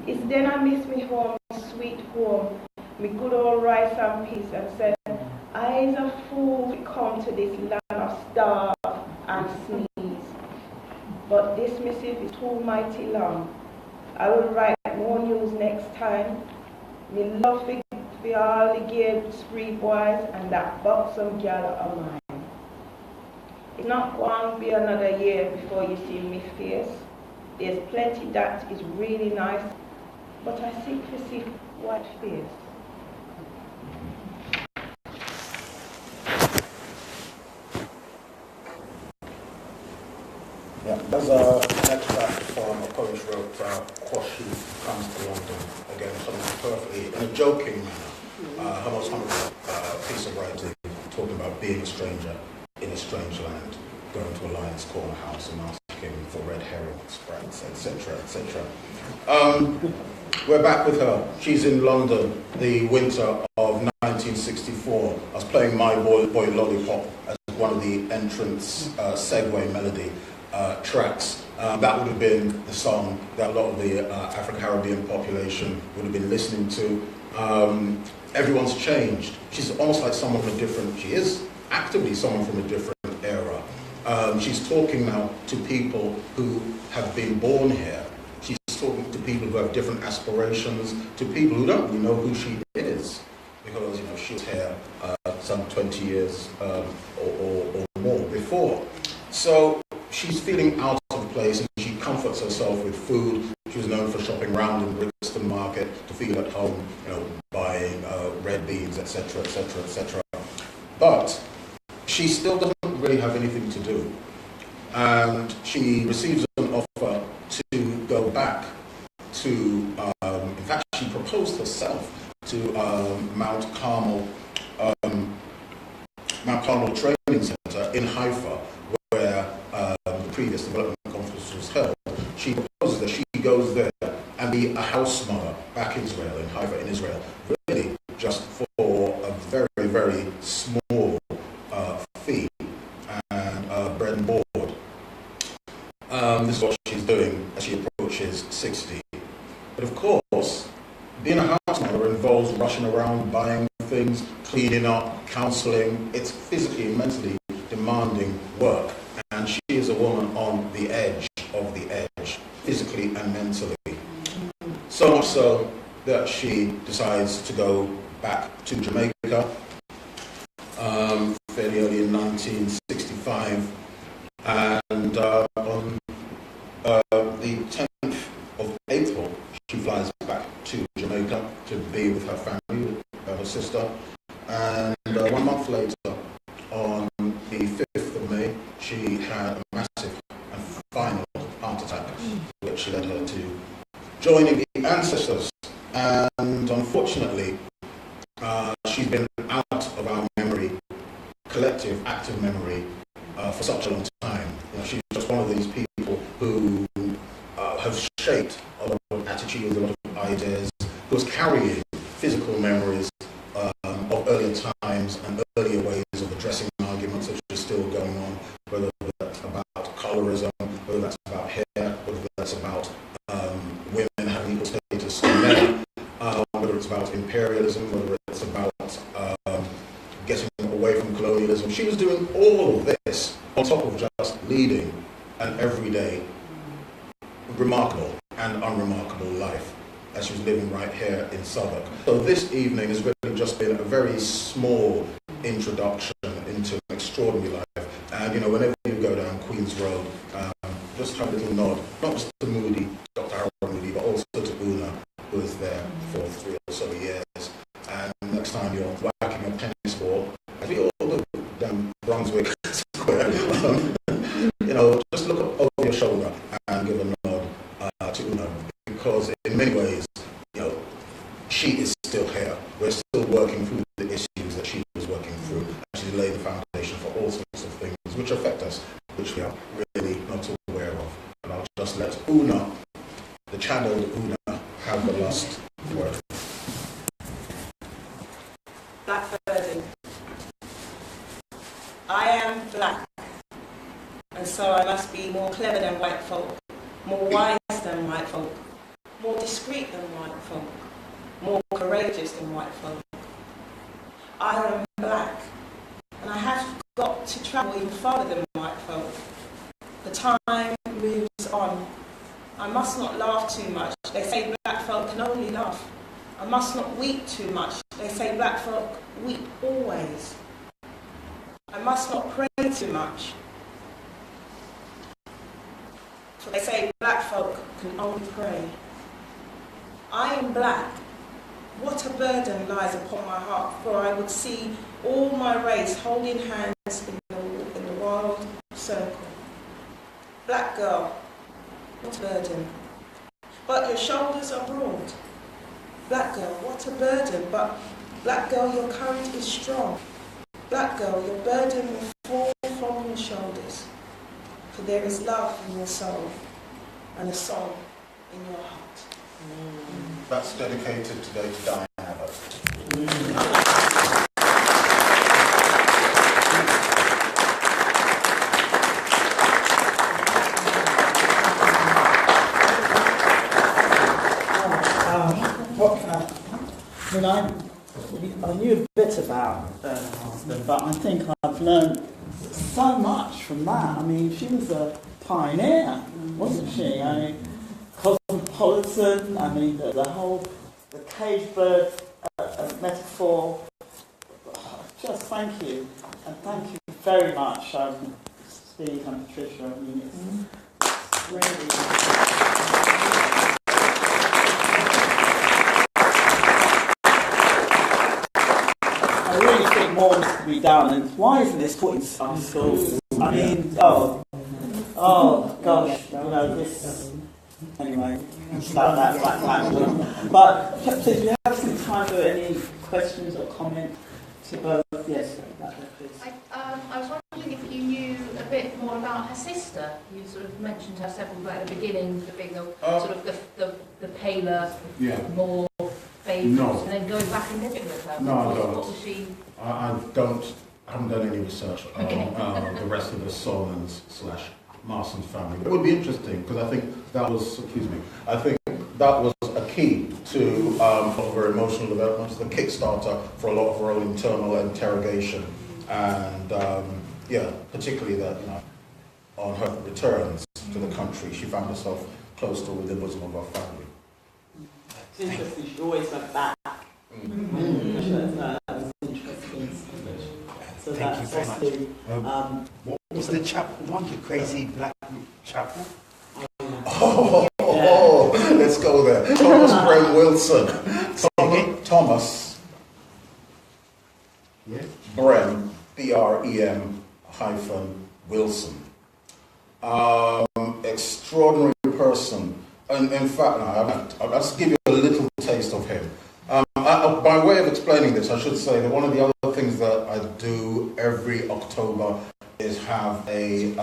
It's then I miss me home, sweet home, me good old rice and peas, and said, "I's a fool to come to this land of starve and sneeze. But this missive is too mighty long. I will write more news next time. Me love for all the gay spree boys and that buxom gal of mine. It's not going to be another year before you see me face. There's plenty that is really nice, but I seek to see white face." Yeah, there's an extract from a poet she wrote, Kwasi Comes to London. Again, something perfectly, in a joking manner, her most humble piece of writing, talking about being a stranger in a strange land, going to a lion's corner house and asking for red herring, sprats, etc., etc. We're back with her. She's in London, the winter of 1964. I was playing My Boy Lollipop as one of the entrance segue melody tracks. That would have been the song that a lot of the Afro-Caribbean population would have been listening to. Everyone's changed. She's almost like someone from a different, she is actively someone from a different era. She's talking now to people who have been born here. She's talking to people who have different aspirations, to people who don't really know who she is, because she was here some 20 years or more before. So she's feeling out of place, and she comforts herself with food. She was known for shopping around in Brixton Market to feel at home, buying red beans, etc., etc., etc. But she still doesn't really have anything to do, and she receives an offer to go back to. In fact, she proposed herself to Mount Carmel Training Center in Haifa, where the previous development conference was held. She proposes that she goes there and be a house mother back in Israel, in Haifa, in Israel, really just for a very, very small fee and bread and board. This is what she's doing as she approaches 60. But of course, being a house mother involves rushing around, buying things, cleaning up, counselling. It's physically and mentally demanding work. And she is a woman on the edge of the edge, physically and mentally. So much so that she decides to go back to Jamaica fairly early in 1965. And on the 10th of April, she flies back to Jamaica to be with her family, her sister. And 1 month later, on the 5th of May, she had a massive and final heart attack, which led her to joining the ancestors. And unfortunately, she's been out of our memory, collective, active memory, for such a long time. She's just one of these people who have shaped a lot of attitudes attitude, a lot of ideas. He was carrying physical memories of earlier times and earlier ways of addressing arguments which are still going on, whether that's about colorism, whether that's about hair, whether that's about women having equal status to men, whether it's about imperialism, whether it's about getting away from colonialism. She was doing all of this on top of just leading an everyday, remarkable and unremarkable life as she was living right here in Southwark. So this evening has really just been a very small introduction into an extraordinary life. And you know, whenever you go down Queen's Road, just have a little nod, not just to Moody, Dr. Harold Moody, but also to Una, who was there for 3 or so years. And next time you're whacking a tennis ball, as we all do down Brunswick Square, you know, just look up over your shoulder and give a nod to Una, because in many ways, you know, she is still here. We're still working through the issues that she was working through, and she's laid the foundation for all sorts of things which affect us, which we are really not aware of. And I'll just let Una, the channeled Una, have the last word. Blackbirding. I am black, and so I must be more clever than white folk, more wise than white folk, more discreet than white folk, more courageous than white folk. I am black, and I have got to travel even farther than white folk. The time moves on. I must not laugh too much. They say black folk can only laugh. I must not weep too much. They say black folk weep always. I must not pray too much. For they say black folk can only pray. I am black. What a burden lies upon my heart, for I would see all my race holding hands in the world circle. Black girl, what a burden. But your shoulders are broad. Black girl, what a burden, but black girl, your courage is strong. Black girl, your burden will fall from your shoulders, for there is love in your soul and a song in your heart. That's dedicated today to Diana. I knew a bit about Marson, but I think I've learned so much from that. I mean, she was a pioneer, wasn't she? I mean, cosmopolitan, I mean, the cage bird metaphor. Just thank you, and thank you very much, Steve and Patricia. I mean, it's really... I really think more needs to be done, and why isn't this put in some schools? I mean, oh gosh, you know, this... Anyway, but please, we have some time for any questions or comments to both. Yes, please. I was wondering if you knew a bit more about her sister. You sort of mentioned her several at the beginning, the being sort of the paler, more favourite, and then going back and living with her. No, I don't. What was she? I haven't done any research on the rest of the Solomons / Marson family. But it would be interesting because I think that was, a key to a lot of her emotional development, the Kickstarter for a lot of her own internal interrogation, and particularly that, you know, on her returns to the country, she found herself close to the bosom of her family. It's interesting. She always went back. That was interesting. So Thank you very much. What was the chapel one? The Crazy Black Chapel? Let's go there. Thomas Brem Wilson. Thomas Brem, B-R-E-M Wilson. Extraordinary person. And in fact, I'll just give you a little taste of him. By way of explaining this, I should say that one of the other things that I do every October is have a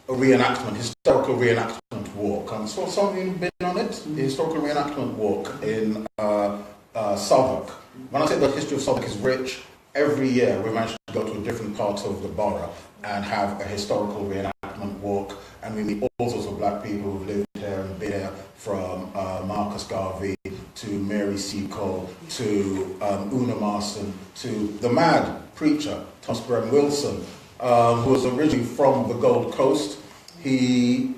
reenactment, historical reenactment walk. So some of you have been on it, the historical reenactment walk in Southwark. When I say the history of Southwark is rich, every year we manage to go to a different part of the borough and have a historical reenactment walk, and we meet all sorts of black people who've lived here and been here, from Marcus Garvey to Mary Seacole to Una Marson to the mad preacher Thomas Graham Wilson, who was originally from the Gold Coast. He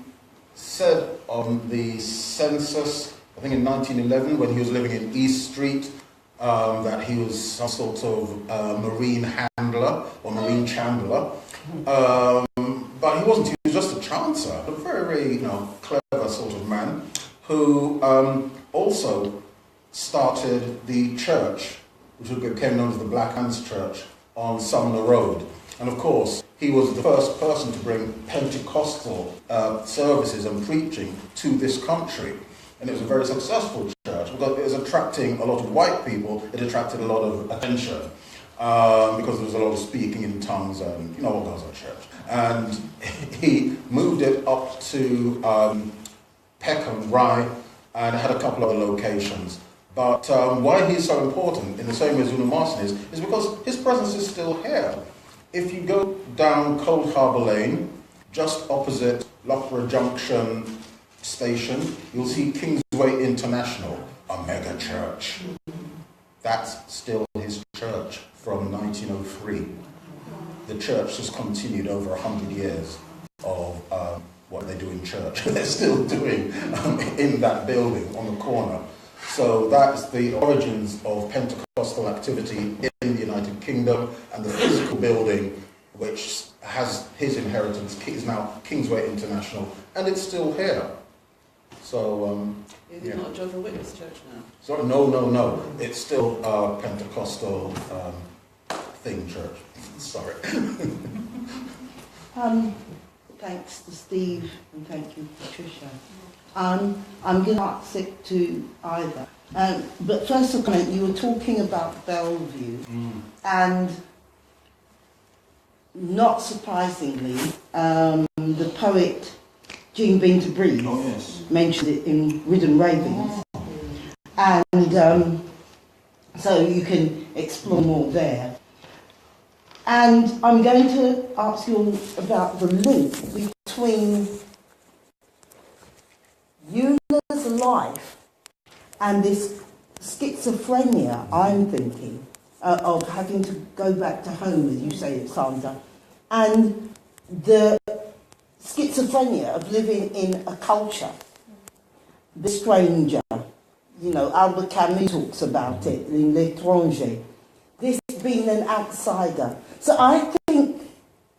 said on the census, I think in 1911, when he was living in East Street, that he was some sort of marine handler or marine chandler. But he wasn't, he was just a chancer, a very, very clever sort of man, who also started the church, which became known as the Black Hands Church, on Sumner Road. And of course, he was the first person to bring Pentecostal services and preaching to this country. And it was a very successful church because it was attracting a lot of white people. It attracted a lot of attention because there was a lot of speaking in tongues and what goes on church. And he moved it up to Peckham Library and had a couple other locations. But why he's so important, in the same way as Una Marson is because his presence is still here. If you go down Cold Harbour Lane, just opposite Loughborough Junction Station, you'll see Kingsway International, a mega church. That's still his church from 1903. The church has continued over 100 years of what they do in church. They're still doing in that building on the corner. So that's the origins of Pentecostal activity in the United Kingdom, and the physical building, which has his inheritance, is now Kingsway International, and it's still here. So, is it not a Jehovah's Witness church now? Sorry, no. It's still a Pentecostal thing church. Sorry. Thanks to Steve and thank you, Patricia. I'm going to ask it to either. But first of all, you were talking about Bellevue, and not surprisingly, the poet Jean Binta Breeze mentioned it in Ridden Ravens. And so you can explore more there. And I'm going to ask you about the link between Una's life and this schizophrenia, I'm thinking, of having to go back to home, as you say, Sandra, and the schizophrenia of living in a culture, the stranger. Albert Camus talks about it in L'Étranger. This being an outsider. So I think,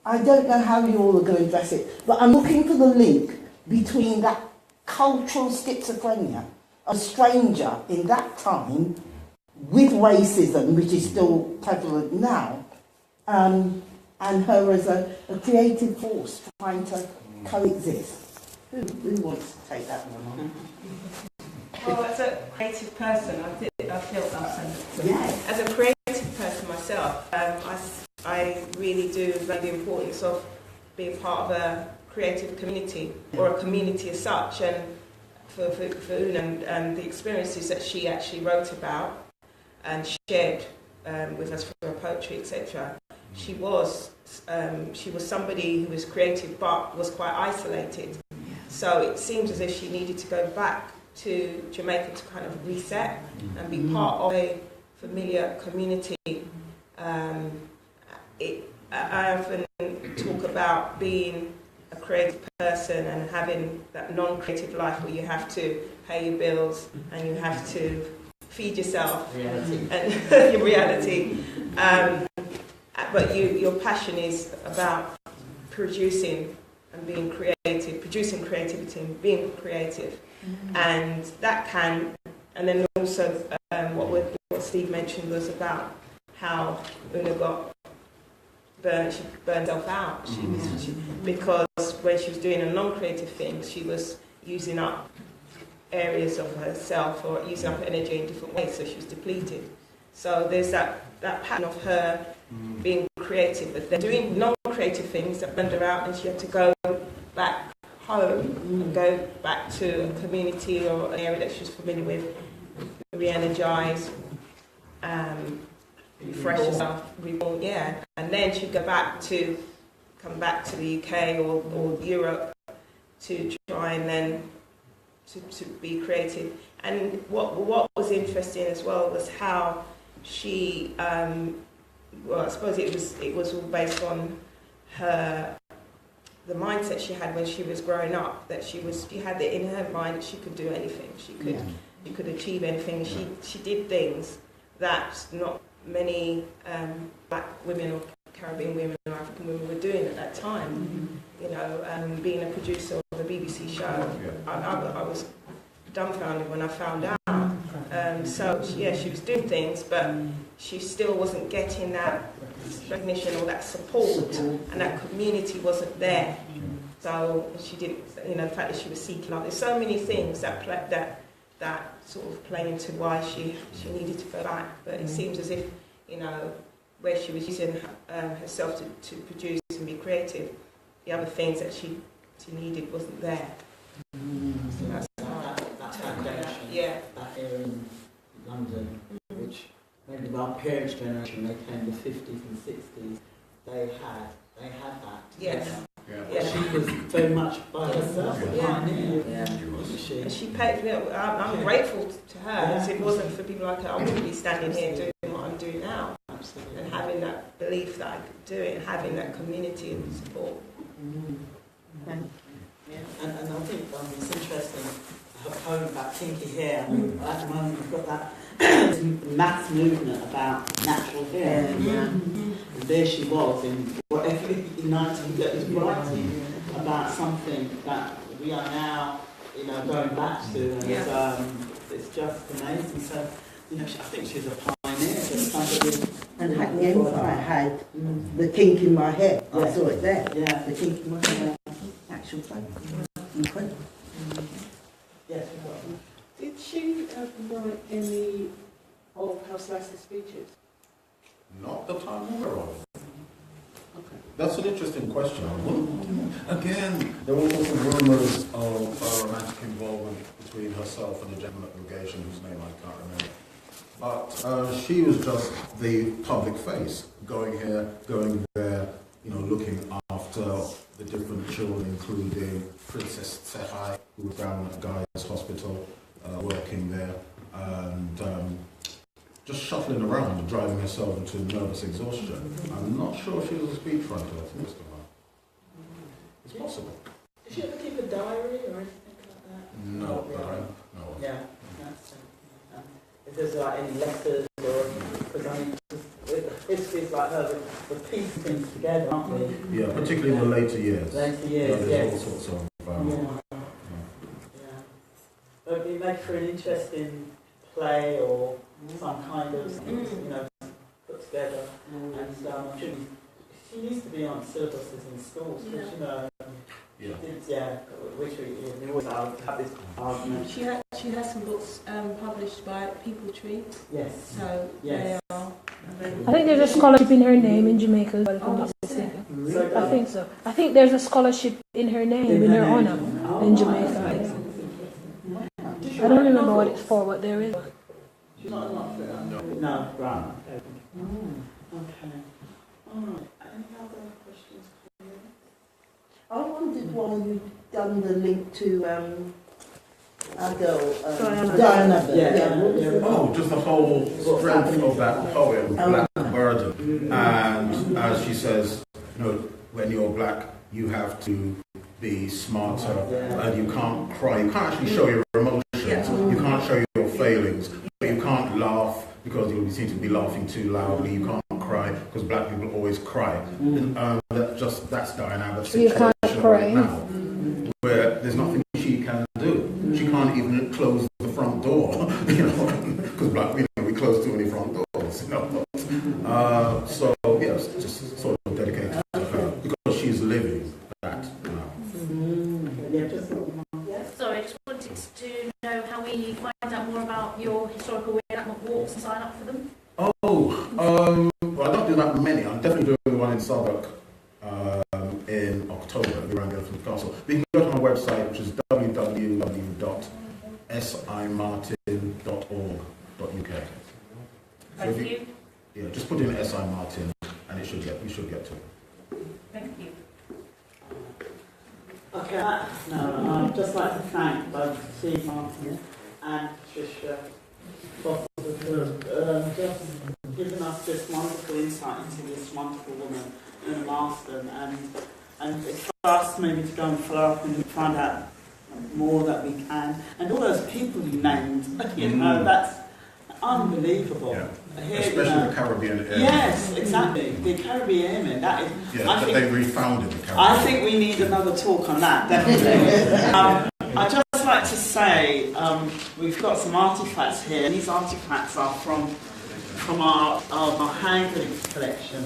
I don't know how you all are going to address it, but I'm looking for the link between that cultural schizophrenia, a stranger in that time, with racism, which is still prevalent now, and her as a creative force trying to coexist. Who wants to take that one on? Well, as a creative person, I feel Yes. as a creative person myself, I really do value the importance of being part of a creative community, or a community as such. And for Una and the experiences that she actually wrote about and shared with us for her poetry, etc. She was somebody who was creative but was quite isolated. So it seems as if she needed to go back to Jamaica to kind of reset and be part of a familiar community. I often talk about being a creative person and having that non-creative life where you have to pay your bills and you have to feed yourself and your reality. But your passion is about producing and being creative, producing creativity and being creative. And that can, and then also what Steve mentioned was about how Una got burned, she burned herself out. Because when she was doing a non-creative thing, she was using up areas of herself or using up energy in different ways, so she was depleted. So there's that pattern of her being creative, but then doing non-creative things that burned her out, and she had to go back home and go back to a community or an area that she was familiar with, re-energise, refresh herself, reborn, and then she'd come back to the UK or Europe to try and then to be creative. And what was interesting as well was how she, well, I suppose it was all based on the mindset she had when she was growing up, that she had it in her mind that she could do anything, she could achieve anything. She did things that not many black women or Caribbean women or African women were doing at that time. You know, being a producer of a BBC show, I was dumbfounded when I found out. So she was doing things, but she still wasn't getting that recognition or that support, and that community wasn't there. So she didn't, you know, the fact that she was seeking out. There's so many things that sort of play into why she needed to go back. But it seems as if, you know, where she was using herself to produce and be creative, the other things that she needed wasn't there. So that's that foundation, that area in London, which maybe our parents' generation, they came in the 50s and 60s, they had that. Yes. She was very much by herself, a pioneer. And she paid. I'm grateful to her. As it wasn't for people like her, I wouldn't be standing here doing what I'm doing now. Absolutely. And having that belief that I could do it, and having that community and support. And I think it's interesting, her poem about Kinky hair. I mean, at the moment you've got that mass movement about natural hair. And there she was in 1930s writing about something that we are now, you know, going back to, and it's just amazing. So, you know, I think she's a pioneer. And Hackney Empire had the kink in my hair. I saw it there. Yeah, the kink in my hair. Actual play. Incredible. Yes. Did she write any of House Leicester speeches? Not that I'm aware of. Okay. That's an interesting question. Again, there were also rumours of romantic involvement between herself and a gentleman at the legation whose name I can't remember. But she was just the public face, going here, going there, you know, looking after the different children, including Princess Tsehai, who was down at Guy's Hospital, working there, and just shuffling around and driving herself into nervous exhaustion. I'm not sure she was a speechwriter at first of all. It's possible. Did she ever keep a diary or anything like that? No, but I know. Yeah. If there's like any letters or, because I mean, it's like her, the piece things together, aren't we? Yeah, particularly in the later years. Later years, there's all sorts of. It would make for an interesting play or some kind of, you know, put together. And I'm sure she used to be on syllabuses in schools, because, you know, which we always have this argument. She has some books published by People Tree. Yes. So they are. I think there's a scholarship in her name in Jamaica. I think so. I think there's a scholarship in her name, in her honour, in Jamaica. I don't remember what it's for, but there is. She's not No, right. Okay. All right. Any other questions? I wondered why you'd done the link to our girl, Diana. Oh, just the whole strength of that poem, Black Burden. And as she says, you know, when you're black, you have to be smarter, and you can't cry. You can't actually show your emotions. You can't show your failings. But you can't laugh because you seem to be laughing too loudly. You can't cry because black people always cry. That's Diana. So you can't cry right now, where there's nothing she can do. She can't even close the front door, you know, because black people, we close too many front doors, you know. So yes, just sort of dedicated to her because she's living that now. Sorry, I just wanted to know how we find out more about your historical reenactment walks and sign up for them. Well, I don't do that many. I'm definitely doing one in Southwark in October around Guildford Castle. But you can go to my website. www.simartin.org.uk. Thank you. Yeah, just put in SI Martin and you should get to it. Thank you. Okay, I'd just like to thank both Steve Martin and Patricia Foster for just giving us this wonderful insight into this wonderful woman, Una Marson, and it's for us maybe to go and follow up and find out more that we can. And all those people you named, you know, that's unbelievable. Yeah. Here, Especially the Caribbean airmen. Yes, exactly. The Caribbean airmen, that is... Yeah, they refounded the Caribbean. I think we need another talk on that, definitely. I'd just like to say, we've got some artefacts here, and these artefacts are from our handling collection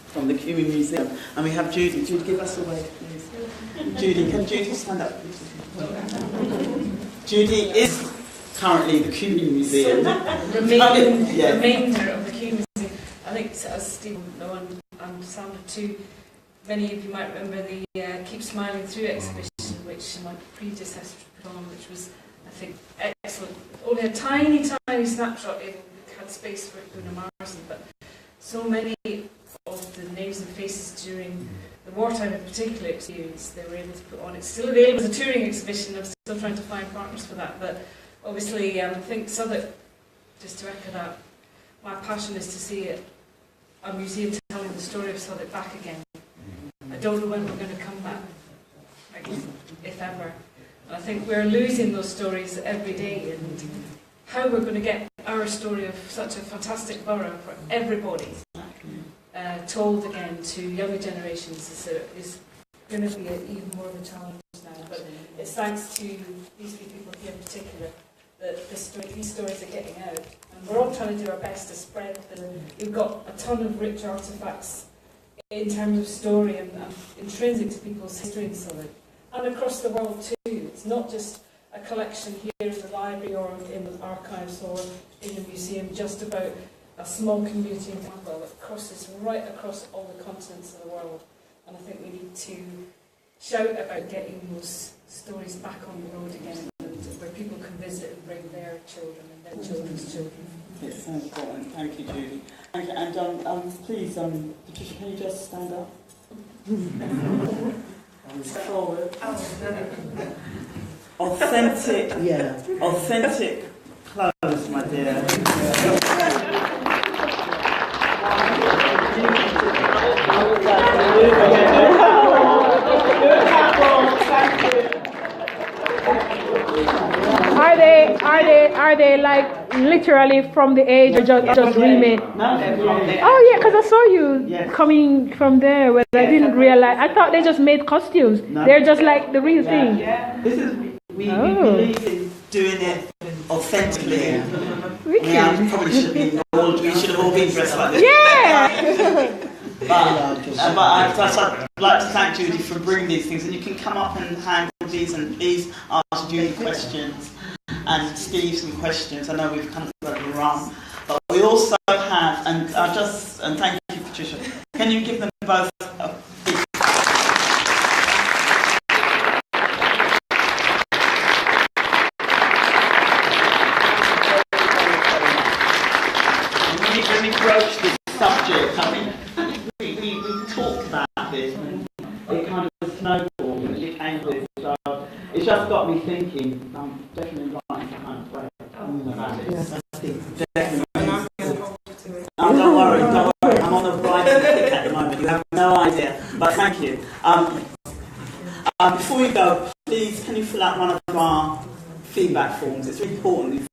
from the Kinky Museum. And we have Judy. Judy, give us a wave, please. Judy, can Judy stand up, please? Judy is currently the Kinky Museum. Remainder of the Kinky Museum. I think, as Steve and Sandra too, many of you might remember the Keep Smiling Through exhibition, which my predecessor put on, which was, I think, excellent. Only a tiny, tiny snapshot had space for Una Marson, but so many of the names and faces during the wartime in particular experience they were able to put on. It's still available as a touring exhibition. I'm still trying to find partners for that, but obviously I think Southwark, just to echo that, my passion is to see a museum telling the story of Southwark back again. I don't know when we're going to come back, if ever. And I think we're losing those stories every day, and how we're going to get our story of such a fantastic borough for everybody told again to younger generations is going to be even more of a challenge now. But it's thanks to these three people here in particular that these stories are getting out. And we're all trying to do our best to spread them. We've got a ton of rich artefacts in terms of story and intrinsic to people's history in Southwark. And across the world too. It's not just a collection here in the library or in the archives or in the museum just about a small community in Campbell. It crosses right across all the continents of the world. And I think we need to shout about getting those stories back on the road again, and where people can visit and bring their children and their children's children. It's so important. Thank you, Judy. And please, Patricia, can you just stand up? Forward. Authentic, authentic clothes, my dear. Are they like literally from the age or just remade? No, oh yeah, because I saw you coming from there, but I didn't realize. I thought they just made costumes. No. They're just like the real thing. Yeah. This is we believe in doing it authentically. Probably should be we should have all been dressed like this. Yeah. But I'd like to thank Judy for bringing these things, and you can come up and handle these, and please ask Judy questions and Steve some questions. I know we've kind of got to run, but we also have, and thank you, Patricia. Can you give them both a big when we broach this subject, I think we talked about this, and it kind of snowballed and it became this. So it's just got me thinking. I'm definitely writing to kind of pray about it. Definitely. Don't worry. I'm on the writing kick at the moment. You have no idea. But thank you. Before we go, please, can you fill out one of our feedback forms? It's really important.